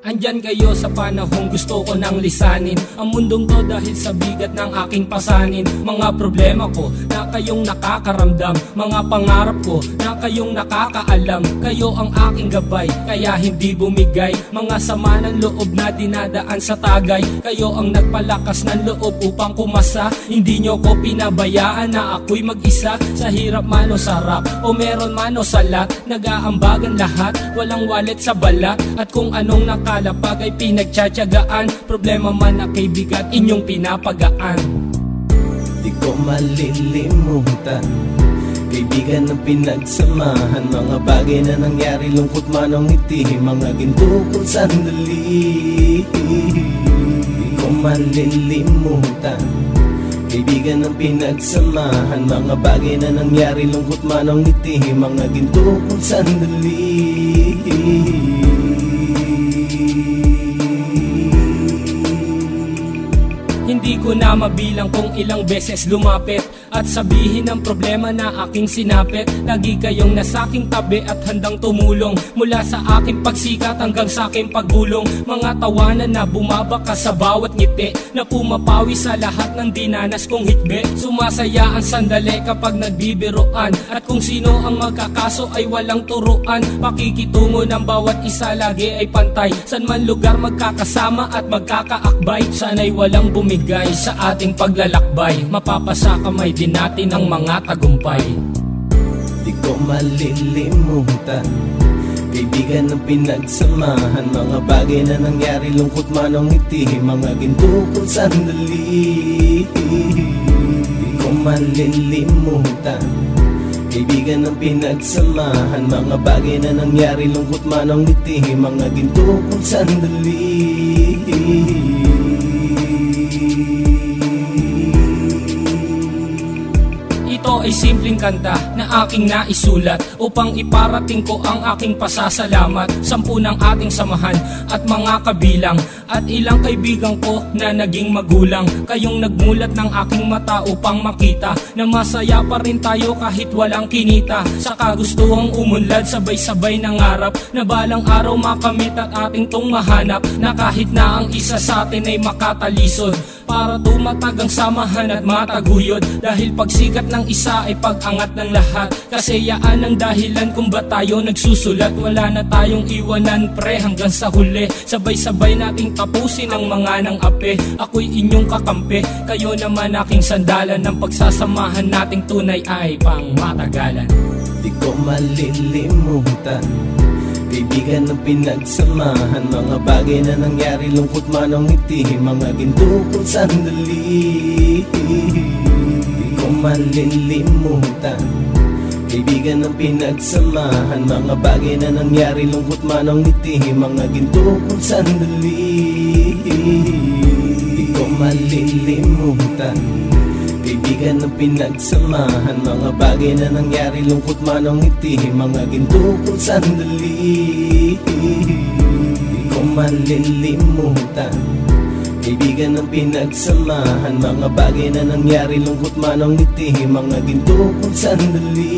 Andyan kayo sa panahong gusto ko nang lisanin ang mundong to dahil sa bigat ng aking pasanin. Mga problema ko na kayong nakakaramdam, mga pangarap ko na kayong nakakaalam. Kayo ang aking gabay, kaya hindi bumigay. Mga sama ng loob na dinadaan sa tagay, kayo ang nagpalakas ng loob upang kumasa. Hindi nyo ko pinabayaan na ako'y mag-isa. Sa hirap man o sarap, o meron man o salat, nag-aambagan lahat, walang wallet sa balat. At kung anong nakalapag ay pinagtsatsagaan, problema man na kaibigan, inyong pinapagaan. Di ko malilimutan, kaibigan ng pinagsamahan, mga bagay na nangyari, lungkot man o ngiti, mga ginto kong sandali. Di ko malilimutan, kaibigan ng pinagsamahan, mga bagay na nangyari, lungkot man o ngiti, mga ginto kong sandali. Hindi ko na mabilang kung ilang beses lumapit at sabihin ang problema na aking sinapit. Lagi kayong nasa aking tabi at handang tumulong, mula sa aking pagsikat hanggang sa aking paggulong. Mga tawanan na bumabaka sa bawat ngiti, na pumapawi sa lahat ng dinanas kong hitbe. Sumasaya ang sandali kapag nagbibiruan, at kung sino ang magkakaso ay walang turuan. Pakikitungo ng bawat isa lagi ay pantay, san man lugar magkakasama at magkakaakbay. Sana'y walang bumigay sa ating paglalakbay, mapapasa kamay din natin ang mga tagumpay. Di ko malilimutan, kaibigan ng pinagsamahan, mga bagay na nangyari, lungkot man o ngiti, mga ginto kong sandali. Di ko malilimutan, kaibigan ng pinagsamahan, mga bagay na nangyari, lungkot man o ngiti, mga ginto kong sandali. Ito ay simpleng kanta na aking naisulat upang iparating ko ang aking pasasalamat. 10 ng ating samahan at mga kabilang, at ilang kaibigan ko na naging magulang. Kayong nagmulat ng aking mata upang makita na masaya pa rin tayo kahit walang kinita. Sa kagustuhang umunlad, sabay-sabay nangarap na balang araw makamit at ating tong mahanap, na kahit na ang isa sa atin ay makatalisod, para tumatag ang samahan at mataguyod. Dahil pagsikat ng isa ay pag-angat ng lahat, kasayaan ang dahilan kung ba't tayo nagsusulat. Wala na tayong iwanan pre hanggang sa huli, sabay-sabay nating tapusin ang mga nang ape. Ako'y inyong kakampi, kayo naman aking sandalan, ng pagsasamahan nating tunay ay pang matagalan. Di ko malilimutan, kaibigan ng pinagsamahan, mga bagay na nangyari, lungkot man o ngiti, mga ginto kong sandali. Di ko malilimutan, kaibigan ng pinagsamahan, mga bagay na nangyari, lungkot man o ngiti, mga ginto kong sandali. Di ko malilimutan, kaibigan ng pinagsamahan, mga bagay na nangyari, lungkot man o ngiti, mga ginto kong sandali. Di ko malilimutan, kaibigan ng pinagsamahan, mga bagay na nangyari, lungkot man o ngiti, mga ginto kong sandali.